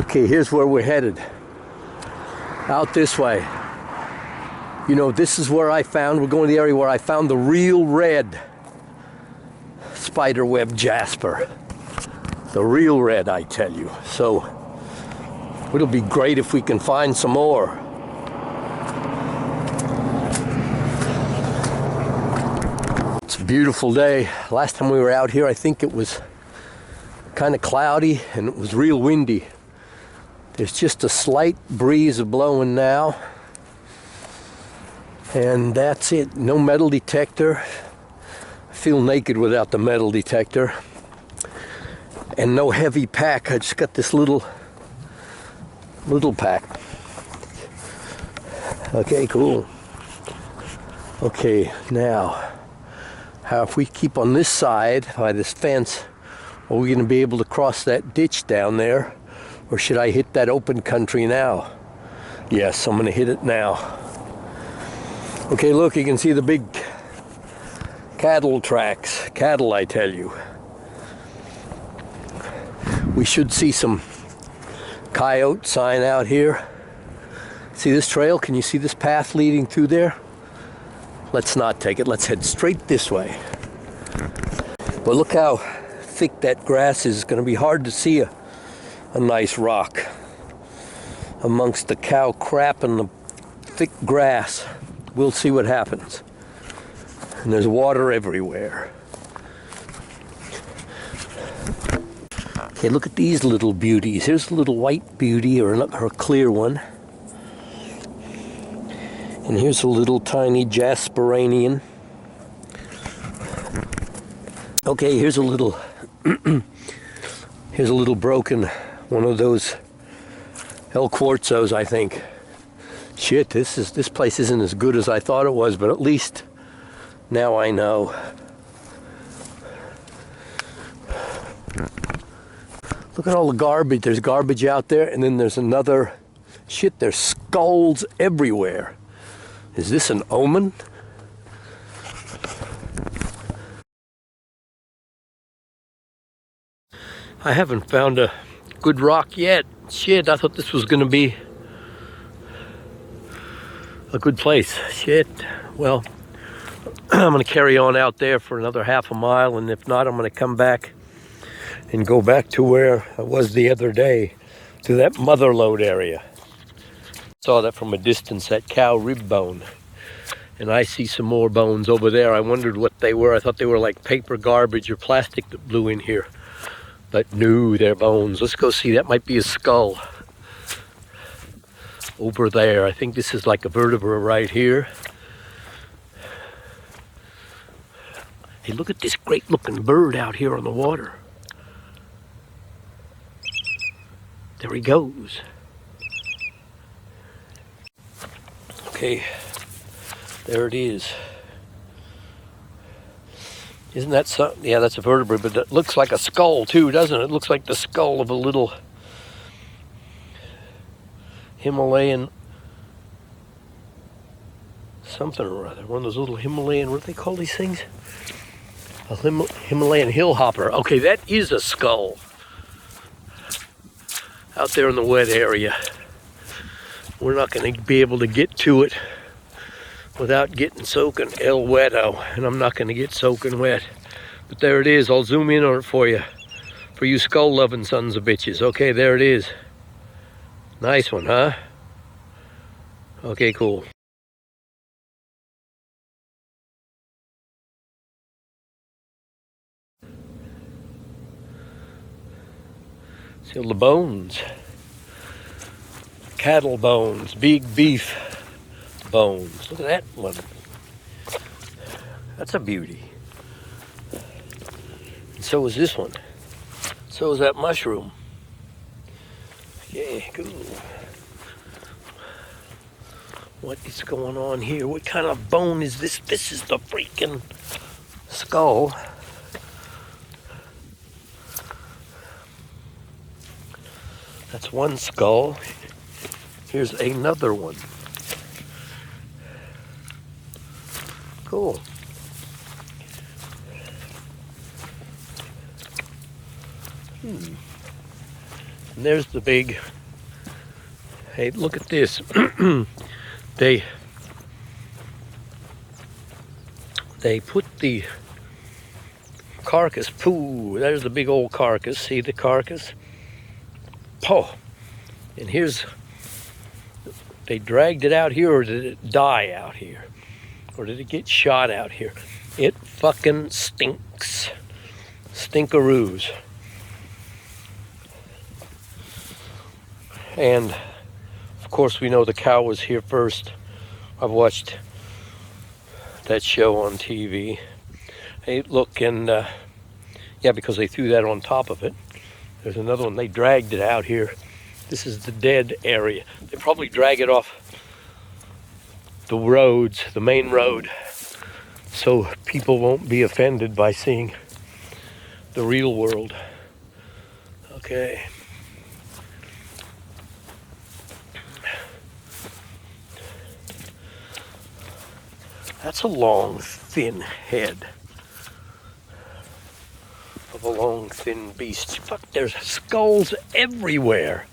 Okay, here's where we're headed. Out this way. You know, this is where we're going to the area where I found the real red spiderweb jasper. The real red, I tell you. So, it'll be great if we can find some more. It's a beautiful day. Last time we were out here, I think it was kind of cloudy and it was real windy. There's just a slight breeze blowing now. And that's it. No metal detector. I feel naked without the metal detector. And no heavy pack. I just got this little pack. Okay, cool. Okay, now, how if we keep on this side by this fence, are we going to be able to cross that ditch down there? Or should I hit that open country now? Yes, I'm going to hit it now. Okay, look, you can see the big cattle tracks. Cattle, I tell you. We should see some coyote sign out here. See this trail? Can you see this path leading through there? Let's not take it. Let's head straight this way. But look how thick that grass is. It's going to be hard to see a nice rock amongst the cow crap and the thick grass. We'll see what happens. And there's water everywhere. Okay, look at these little beauties. Here's a little white beauty or a clear one. And here's a little tiny Jasperanian. Okay, here's a little here's a little broken one of those El Quartzos, I think. Shit, this place isn't as good as I thought it was, but at least now I know. Look at all the garbage. There's garbage out there, and then there's another. Shit, there's skulls everywhere. Is this an omen? I haven't found a good rock yet. Shit, I thought this was going to be a good place. Shit. Well, I'm going to carry on out there for another half a mile, and if not, I'm going to come back and go back to where I was the other day, to that mother lode area. Saw that from a distance, that cow rib bone. And I see some more bones over there. I wondered what they were. I thought they were like paper garbage or plastic that blew in here. But no, they're bones. Let's go see. That might be a skull over there. I think this is like a vertebra right here. Hey, look at this great looking bird out here on the water. There he goes. Okay, there it is. Isn't that something? Yeah, that's a vertebrae, but it looks like a skull too, doesn't it? It looks like the skull of a little Himalayan something or other. One of those little Himalayan, what do they call these things? A Himalayan hill hopper. Okay, that is a skull. Out there in the wet area. We're not going to be able to get to it without getting soaking el weto, and I'm not going to get soaking wet. But there it is. I'll zoom in on it for you skull-loving sons of bitches. Okay, there it is. Nice one, huh? Okay, cool. See all the bones. Cattle bones, big beef bones. Look at that one. That's a beauty. And so is this one. So is that mushroom. Yeah, cool. What is going on here? What kind of bone is this? This is the freaking skull. That's one skull. Here's another one. Cool. And there's the big, hey, look at this. They put the carcass, pooh, there's the big old carcass. See the carcass? Oh, and they dragged it out here, or did it die out here? Or did it get shot out here? It fucking stinks. Stinkaroos. And of course we know the cow was here first. I've watched that show on TV. Hey, look, and yeah, because they threw that on top of it. There's another one. They dragged it out here. This is the dead area. They probably drag it off the roads, the main road, so people won't be offended by seeing the real world. Okay. That's a long, thin head of a long, thin beast. Fuck, there's skulls everywhere.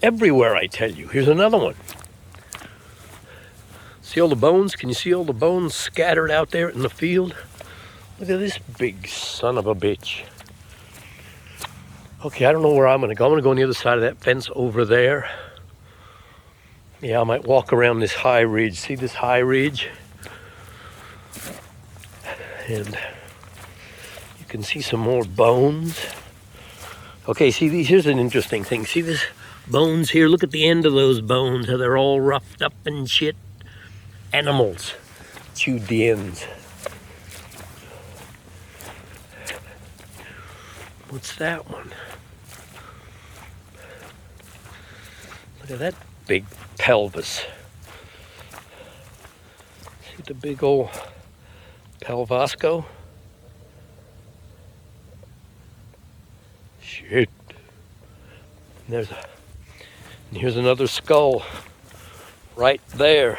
Everywhere, I tell you. Here's another one. See all the bones? Can you see all the bones scattered out there in the field? Look at this big son of a bitch. Okay, I don't know where I'm going to go. I'm going to go on the other side of that fence over there. Yeah, I might walk around this high ridge. See this high ridge? And you can see some more bones. Okay, see these? Here's an interesting thing. See this bones here? Look at the end of those bones, how they're all roughed up and shit. Animals chewed the ends. What's that one? Look at that big pelvis. See the big old pelvasco? Shit. And here's another skull right there.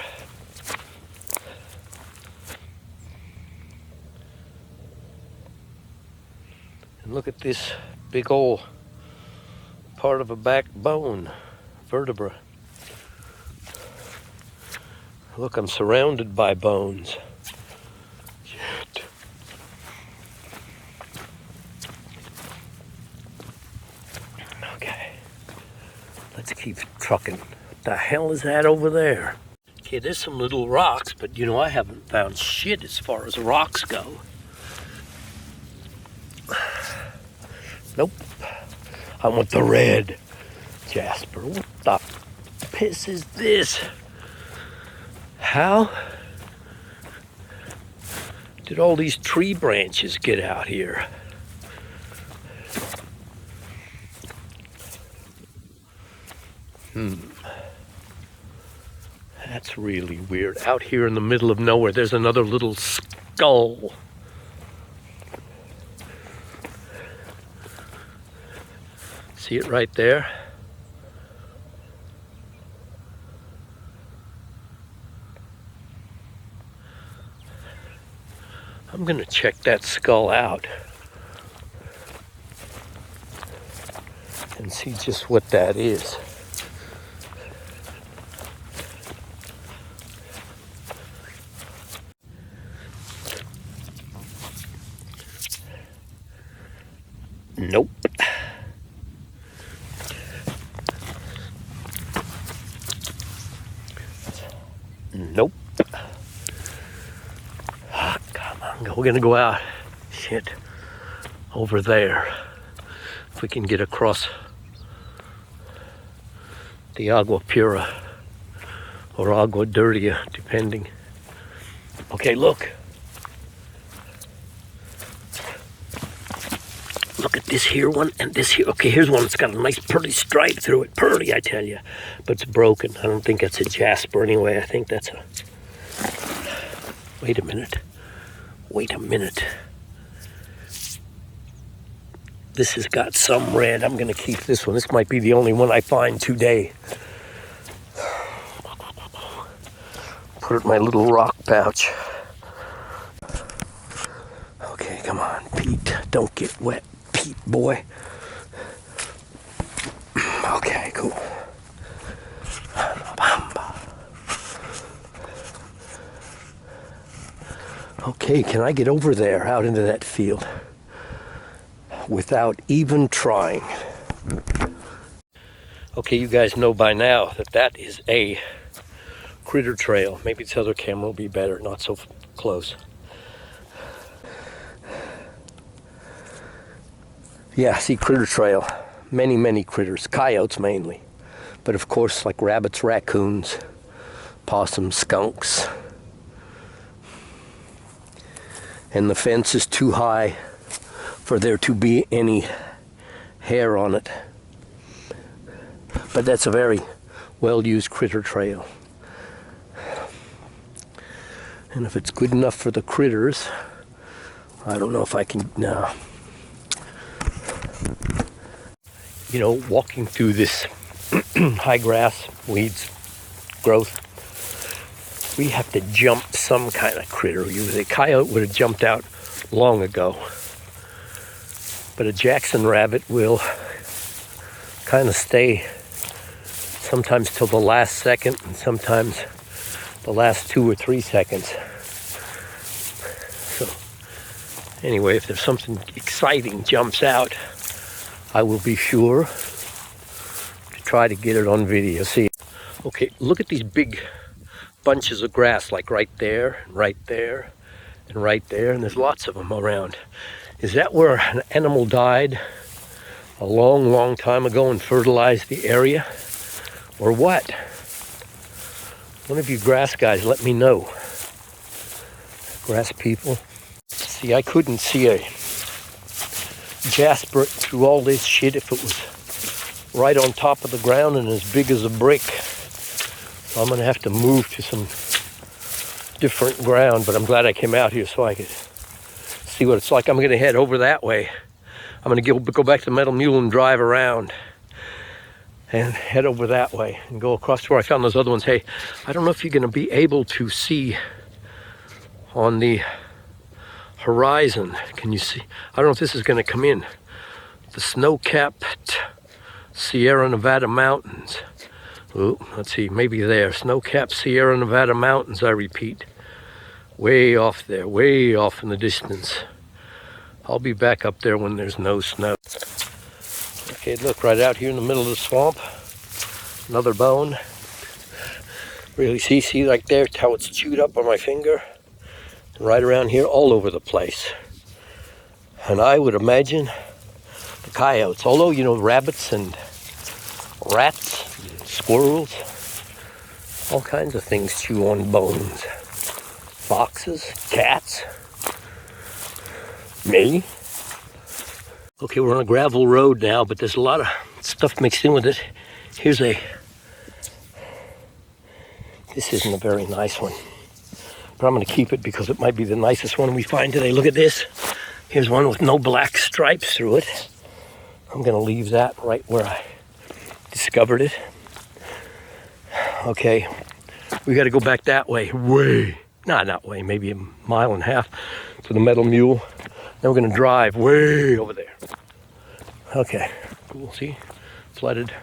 And look at this big old part of a backbone, vertebra. Look, I'm surrounded by bones. Shit. Okay, let's keep trucking. What the hell is that over there? Okay, there's some little rocks, but you know, I haven't found shit as far as rocks go. Nope. I want the red. Jasper, what the piss is this? How did all these tree branches get out here? That's really weird. Out here in the middle of nowhere, there's another little skull. See it right there? I'm gonna check that skull out and see just what that is. Nope. Nope. Oh, come on, we're gonna go out. Shit. Over there. If we can get across the agua pura or agua dirtia, depending. Okay, look. Look at this here one and this here. Okay, here's one that's got a nice pretty stripe through it. Pretty, I tell you. But it's broken. I don't think that's a Jasper anyway. I think that's a... Wait a minute. Wait a minute. This has got some red. I'm going to keep this one. This might be the only one I find today. Put it in my little rock pouch. Okay, come on, Pete. Don't get wet, Pete boy. Okay, cool. Okay, can I get over there out into that field without even trying? Okay, you guys know by now that that is a critter trail. Maybe this other camera will be better, not so close. Yeah, see, critter trail. Many, many critters. Coyotes mainly. But of course, like rabbits, raccoons, possums, skunks. And the fence is too high for there to be any hair on it. But that's a very well-used critter trail. And if it's good enough for the critters, I don't know if I can... No. You know, walking through this high grass, weeds, growth, we have to jump some kind of critter. A coyote would have jumped out long ago. But a Jackson rabbit will kind of stay sometimes till the last second and sometimes the last 2 or 3 seconds. So anyway, if there's something exciting jumps out, I will be sure to try to get it on video. See, okay, look at these big bunches of grass, like right there, right there, and right there, and there's lots of them around. Is that where an animal died a long, long time ago and fertilized the area? Or what? One of you grass guys, let me know. Grass people. See, I couldn't see a Jasper through all this shit if it was right on top of the ground and as big as a brick. So I'm going to have to move to some different ground, but I'm glad I came out here so I could see what it's like. I'm going to head over that way. I'm going to go back to Metal Mule and drive around and head over that way and go across to where I found those other ones. Hey, I don't know if you're going to be able to see on the horizon. Can you see? I don't know if this is going to come in. The snow-capped Sierra Nevada mountains. Ooh, let's see, maybe there. Snow-capped Sierra Nevada mountains, I repeat. Way off there, way off in the distance. I'll be back up there when there's no snow. Okay, look, right out here in the middle of the swamp. Another bone. Really see right there how it's chewed up on my finger. Right around here, all over the place. And I would imagine the coyotes, although, you know, rabbits and rats, and squirrels, all kinds of things chew on bones. Foxes, cats, me. Okay, we're on a gravel road now, but there's a lot of stuff mixed in with it. This isn't a very nice one. But I'm going to keep it because it might be the nicest one we find today. Look at this. Here's one with no black stripes through it. I'm going to leave that right where I discovered it. Okay, we got to go back that way. Not way, maybe a mile and a half to the Metal Mule. Then we're going to drive way over there. Okay, cool. See, flooded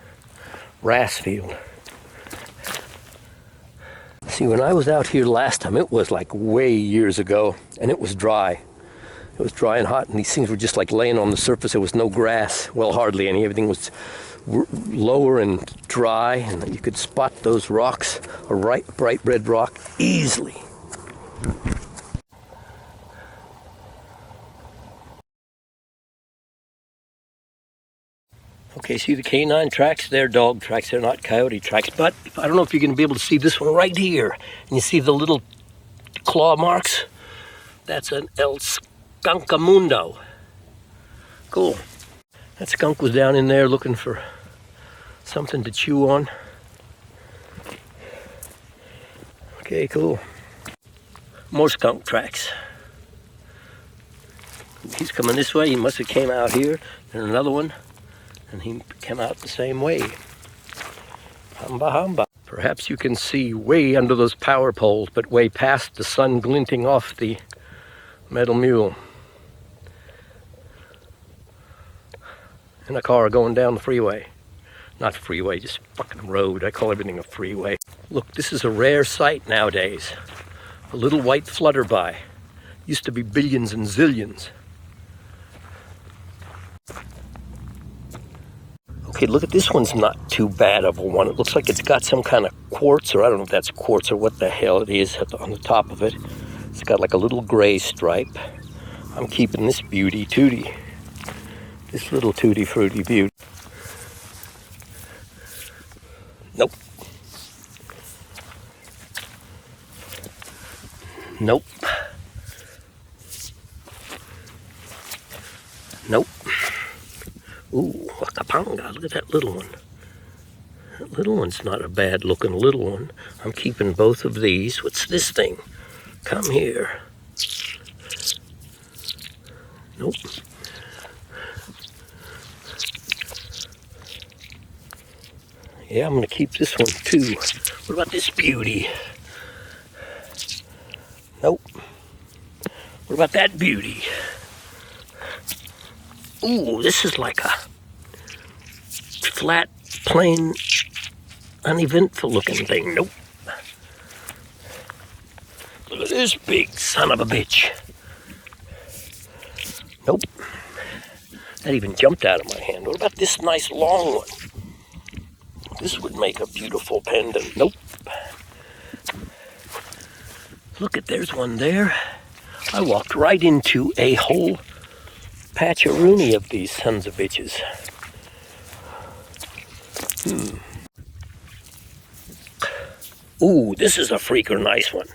grass field. See, when I was out here last time, it was like way years ago, and it was dry. It was dry and hot, and these things were just like laying on the surface. There was no grass, well, hardly any. Everything was lower and dry, and you could spot those rocks, a bright red rock, easily. Okay, see the canine tracks? They're dog tracks, they're not coyote tracks. But I don't know if you're going to be able to see this one right here. And you see the little claw marks? That's an El Skunkamundo. Cool. That skunk was down in there looking for something to chew on. Okay, cool. More skunk tracks. He's coming this way. He must have came out here. And another one. And he came out the same way. Hamba hamba. Perhaps you can see way under those power poles, but way past the sun glinting off the Metal Mule. And a car going down the freeway. Not freeway, just fucking road. I call everything a freeway. Look, this is a rare sight nowadays. A little white flutterby. Used to be billions and zillions. Okay, look at this one's not too bad of a one. It looks like it's got some kind of quartz, or I don't know if that's quartz or what the hell it is on the top of it. It's got like a little gray stripe. I'm keeping this beauty tootie. This little tutti frutti beauty. Nope. Nope. Nope. Ooh, wakapanga, look at that little one. That little one's not a bad looking little one. I'm keeping both of these. What's this thing? Come here. Nope. Yeah, I'm gonna keep this one too. What about this beauty? Nope. What about that beauty? Ooh, this is like a flat, plain, uneventful looking thing. Nope. Look at this big son of a bitch. Nope. That even jumped out of my hand. What about this nice long one? This would make a beautiful pendant. Nope. Look at, there's one there. I walked right into a whole patch-a-rooney of these sons of bitches. Ooh, this is a freaker nice one.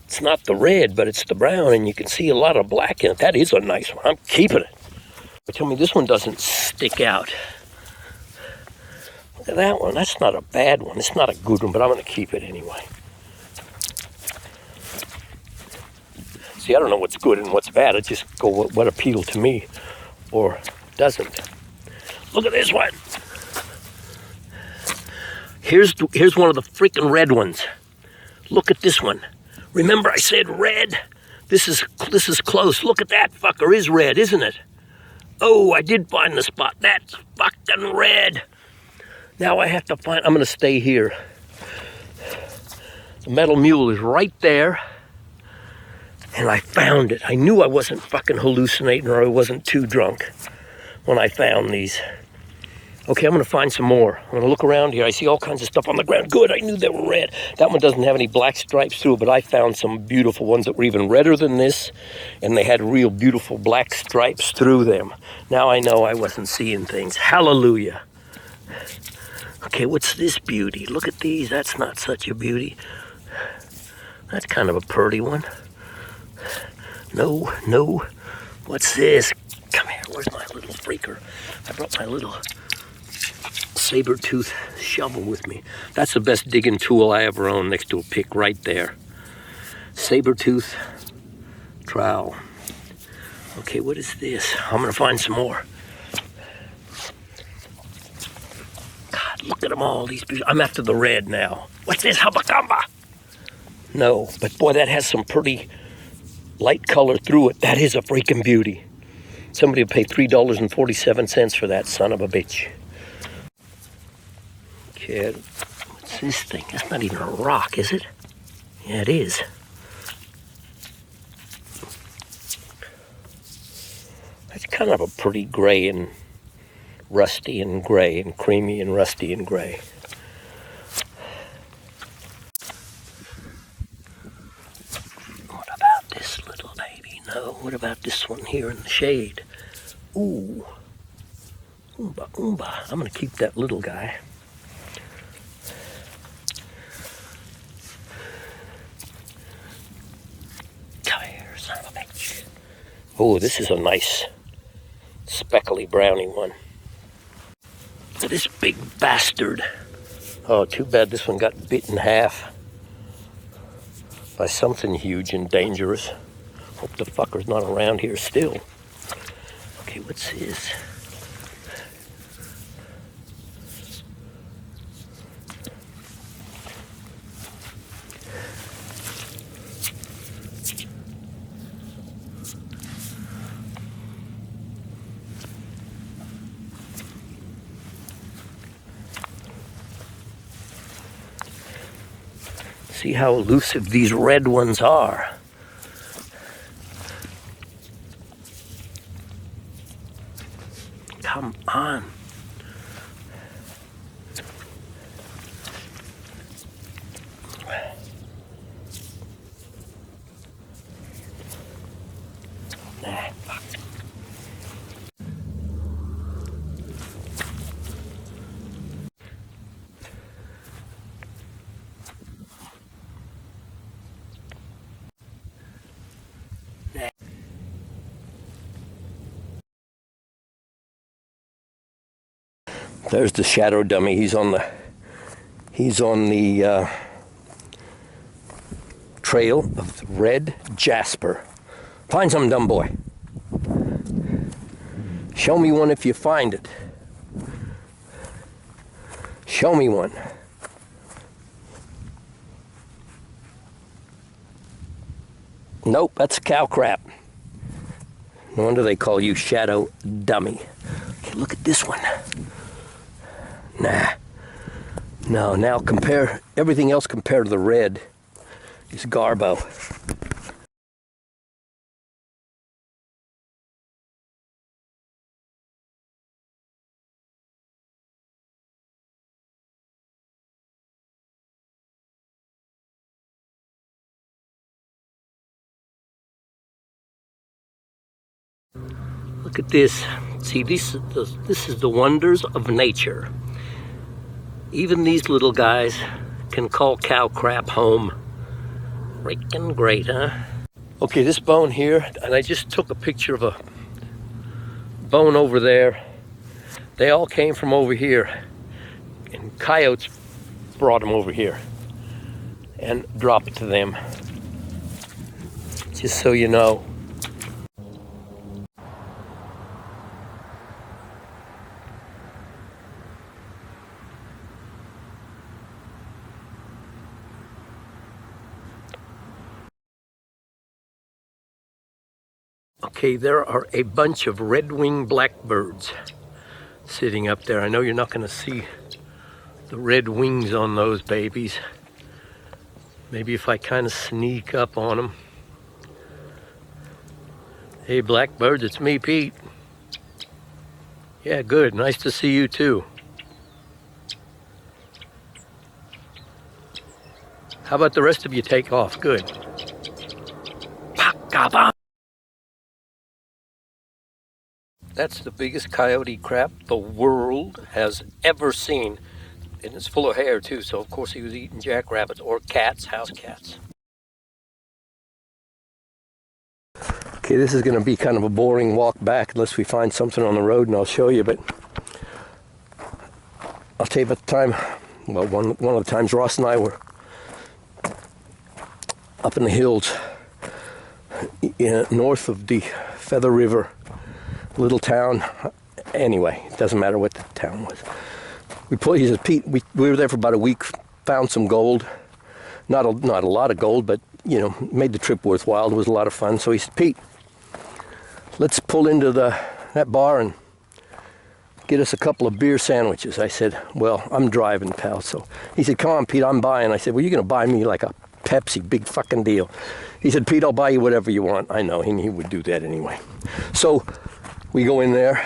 It's not the red, but it's the brown, and you can see a lot of black in it. That is a nice one. I'm keeping it. But tell me this one doesn't stick out. Look at that one. That's not a bad one. It's not a good one, but I'm going to keep it anyway. See, I don't know what's good and what's bad. I just go what appealed to me or doesn't. Look at this one. Here's one of the freaking red ones. Look at this one. Remember I said red? This is close. Look at that fucker is red, isn't it? Oh, I did find the spot. That's fucking red. Now I have to find, I'm gonna stay here. The metal mule is right there. And I found it. I knew I wasn't fucking hallucinating or I wasn't too drunk when I found these. Okay, I'm gonna find some more. I'm gonna look around here. I see all kinds of stuff on the ground. Good, I knew they were red. That one doesn't have any black stripes through it, but I found some beautiful ones that were even redder than this, and they had real beautiful black stripes through them. Now I know I wasn't seeing things. Hallelujah. Okay, what's this beauty? Look at these. That's not such a beauty. That's kind of a pretty one. No, no. What's this? Come here. Where's my little freaker? I brought my little saber-tooth shovel with me. That's the best digging tool I ever owned, next to a pick right there. Saber-tooth trowel. Okay, what is this? I'm gonna find some more. God, look at them all. These beautiful. I'm after the red now. What's this? Habakamba? No, but boy, that has some pretty light color through it. That is a freaking beauty. Somebody will pay $3.47 for that son of a bitch. Okay, what's this thing? That's not even a rock, is it? Yeah, it is. That's kind of a pretty gray and rusty and gray and creamy and rusty and gray. What about this one here in the shade? Ooh. Oomba, oomba. I'm going to keep that little guy. Come here, son of a bitch. Oh, this is a nice speckly brownie one. Look at this big bastard. Oh, too bad this one got bit in half by something huge and dangerous. Hope the fucker's not around here still. Okay, what's his? See how elusive these red ones are. Come on. Nah, fuck. There's the shadow dummy. He's on the trail of the red Jasper. Find some, dumb boy. Show me one if you find it. Show me one. Nope, that's cow crap. No wonder they call you shadow dummy. Okay, look at this one. Nah. No, now compare everything else compared to the red is garbo. Look at this. See, this is the wonders of nature. Even these little guys can call cow crap home. Freaking great, huh? Okay, this bone here, and I just took a picture of a bone over there. They all came from over here, and coyotes brought them over here and dropped it to them. Just so you know. Okay, there are a bunch of red-winged blackbirds sitting up there. I know you're not going to see the red wings on those babies. Maybe if I kind of sneak up on them. Hey, blackbirds, it's me, Pete. Yeah, good. Nice to see you, too. How about the rest of you take off? Good. That's the biggest coyote crap the world has ever seen. And it's full of hair too, so of course he was eating jackrabbits or cats, house cats. Okay, this is going to be kind of a boring walk back unless we find something on the road, and I'll show you, but I'll tell you about the time, well, one of the times Ross and I were up in the hills north of the Feather River. Little town. Anyway, it doesn't matter what the town was. He said, Pete, we were there for about a week, found some gold. Not a lot of gold, but, you know, made the trip worthwhile. It was a lot of fun. So he said, Pete, let's pull into that bar and get us a couple of beer sandwiches. I said, well, I'm driving, pal. So he said, come on, Pete, I'm buying. I said, well, you're going to buy me like a Pepsi, big fucking deal. He said, Pete, I'll buy you whatever you want. I know, he would do that anyway. So we go in there.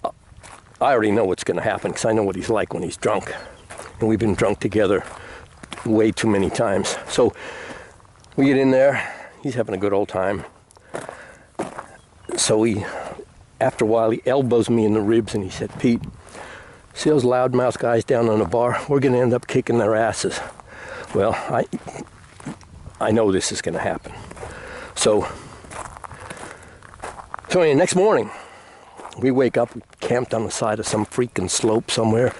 I already know what's going to happen because I know what he's like when he's drunk. And we've been drunk together way too many times. So we get in there. He's having a good old time. So after a while, he elbows me in the ribs and he said, Pete, see those loudmouth guys down on the bar? We're going to end up kicking their asses. Well, I know this is going to happen. So anyway, next morning, we wake up, we camped on the side of some freaking slope somewhere.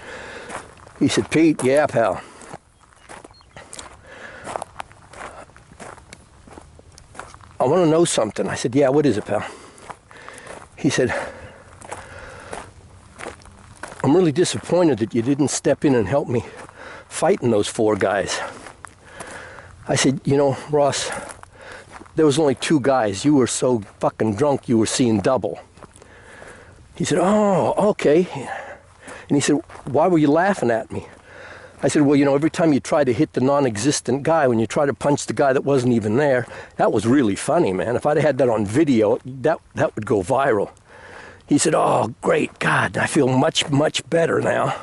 He said, Pete, yeah, pal. I want to know something. I said, yeah, what is it, pal? He said, I'm really disappointed that you didn't step in and help me fighting those 4 guys. I said, you know, Ross, there was only 2 guys. You were so fucking drunk, you were seeing double. He said, oh, okay. And he said, why were you laughing at me? I said, well, you know, every time you try to hit the non-existent guy, when you try to punch the guy that wasn't even there, that was really funny, man. If I'd had that on video, that would go viral. He said, oh, great, God, I feel much, much better now.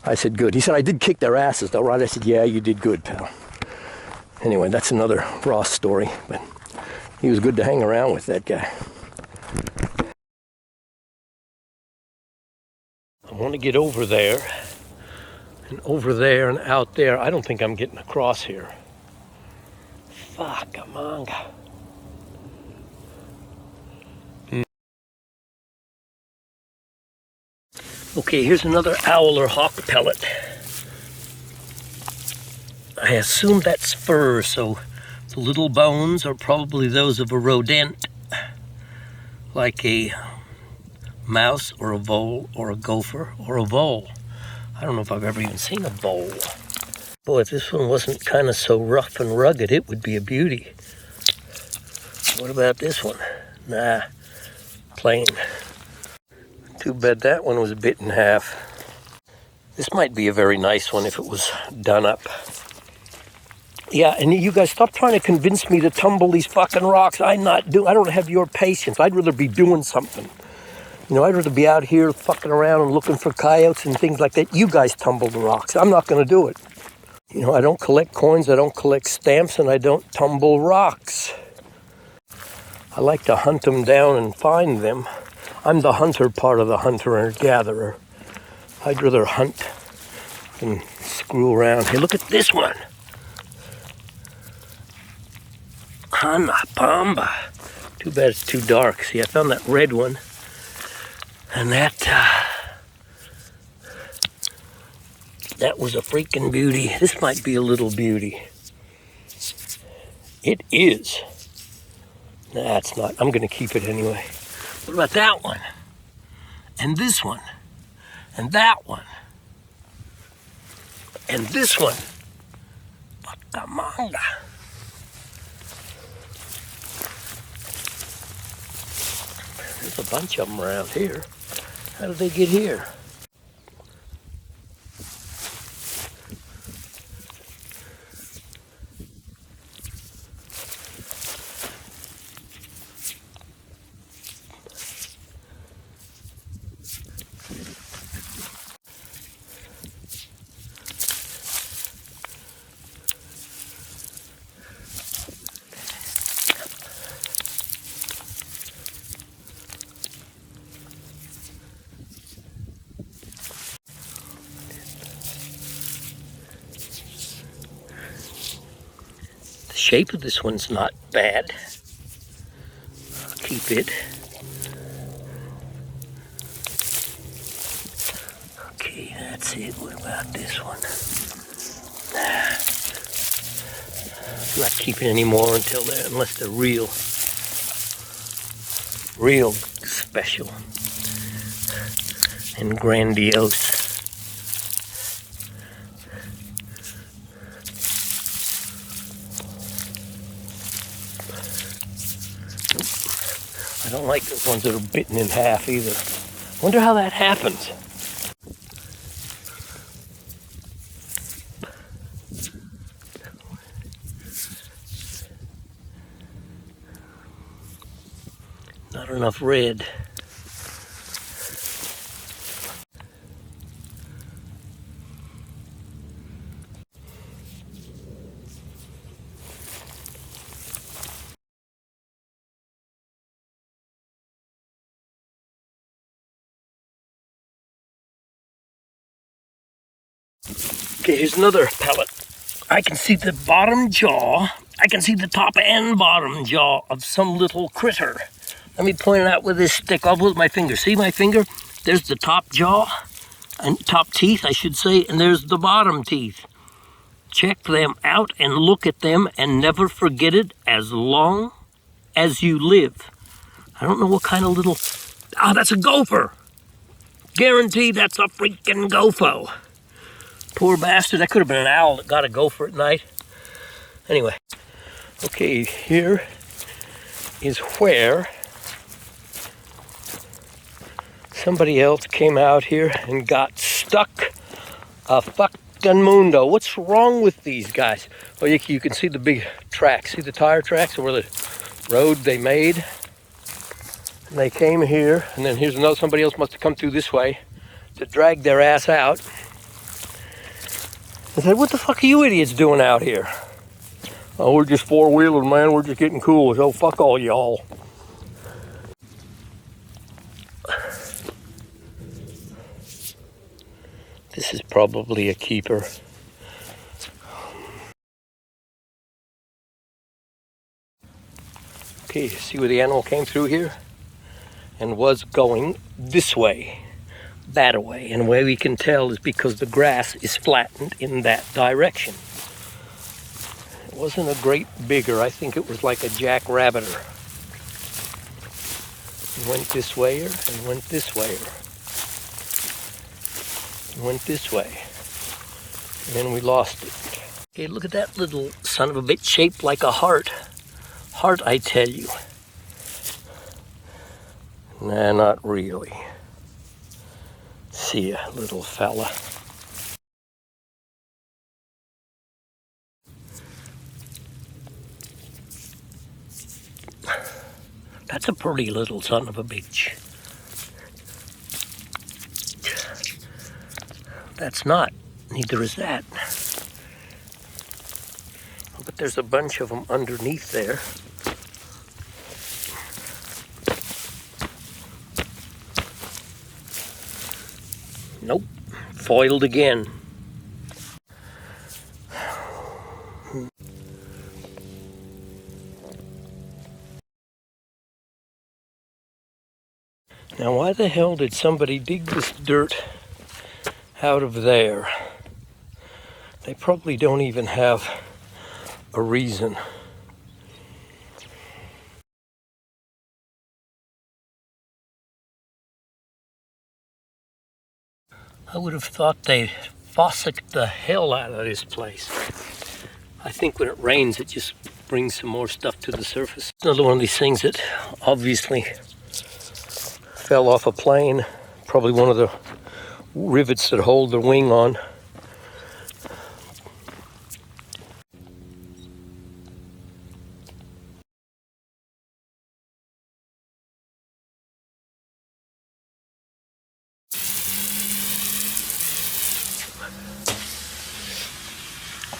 I said, good. He said, I did kick their asses, though, right? I said, yeah, you did good, pal. Anyway, that's another Ross story, but he was good to hang around with, that guy. I want to get over there. And over there and out there, I don't think I'm getting across here. Fuck, amanga. Okay, here's another owl or hawk pellet. I assume that's fur, so the little bones are probably those of a rodent, like a mouse or a vole or a gopher or a vole. I don't know if I've ever even seen a vole. Boy, if this one wasn't kind of so rough and rugged, it would be a beauty. What about this one? Nah, plain. Too bad that one was bit in half. This might be a very nice one if it was done up. Yeah, and you guys stop trying to convince me to tumble these fucking rocks. I don't have your patience. I'd rather be doing something. You know, I'd rather be out here fucking around and looking for coyotes and things like that. You guys tumble the rocks. I'm not going to do it. You know, I don't collect coins, I don't collect stamps, and I don't tumble rocks. I like to hunt them down and find them. I'm the hunter part of the hunter and gatherer. I'd rather hunt than screw around. Hey, look at this one. Hanapamba. Too bad it's too dark. See, I found that red one. And that was a freaking beauty. This might be a little beauty. It is. Nah, it's not. I'm going to keep it anyway. What about that one? And this one? And that one? And this one? Patamanga. There's a bunch of them around here. How did they get here? The shape of this one's not bad. I'll keep it. Okay, that's it. What about this one? I'm not keeping any more until they're, unless they're real special and grandiose. I don't like those ones that are bitten in half either. Wonder how that happens. Not enough red. Okay, here's another pellet. I can see the bottom jaw. I can see the top and bottom jaw of some little critter. Let me point it out with this stick. I'll with my finger. See my finger? There's the top jaw, and top teeth, I should say, and there's the bottom teeth. Check them out and look at them and never forget it as long as you live. I don't know what kind of little... Ah, that's a gopher. Guaranteed that's a freaking gopher. Poor bastard. That could have been an owl that got a gopher at night. Anyway. Okay, here is where somebody else came out here and got stuck a Gunmundo. What's wrong with these guys? Oh, you can see the big tracks. See the tire tracks where the road they made? And they came here, and then here's another, somebody else must have come through this way to drag their ass out. I said, what the fuck are you idiots doing out here? Oh, we're just four-wheelers, man. We're just getting cool. So fuck all y'all. This is probably a keeper. Okay, see where the animal came through here? And was going this way, that way. And the way we can tell is because the grass is flattened in that direction. It wasn't a great bigger. I think it was like a jackrabbiter. It went this way and went this way. Went this way, and then we lost it. Okay, look at that little son of a bitch shaped like a heart. Heart, I tell you. Nah, not really. See ya, little fella. That's a pretty little son of a bitch. That's not. Neither is that. But there's a bunch of them underneath there. Nope. Foiled again. Now, why the hell did somebody dig this dirt out of there? They probably don't even have a reason. I would have thought they fossicked the hell out of this place. I think when it rains, it just brings some more stuff to the surface. Another one of these things that obviously fell off a plane. Probably one of the rivets that hold the wing on.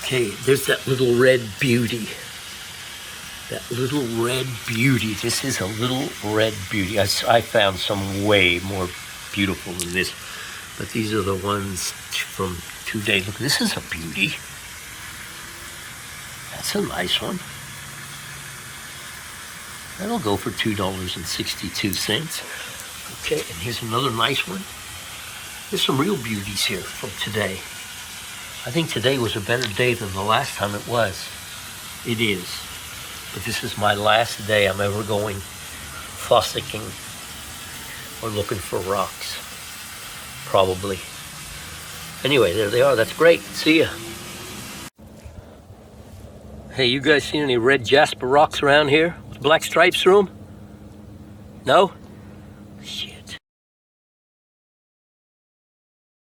Okay, there's that little red beauty. That little red beauty. This is a little red beauty. I found some way more beautiful than this. But these are the ones from 2 days. Look, this is a beauty. That's a nice one. That'll go for $2.62. Okay, and here's another nice one. There's some real beauties here from today. I think today was a better day than the last time it was. It is. But this is my last day I'm ever going fossicking or looking for rocks. Probably. Anyway, there they are. That's great. See ya. Hey, you guys seen any red Jasper rocks around here with black stripes through them? No?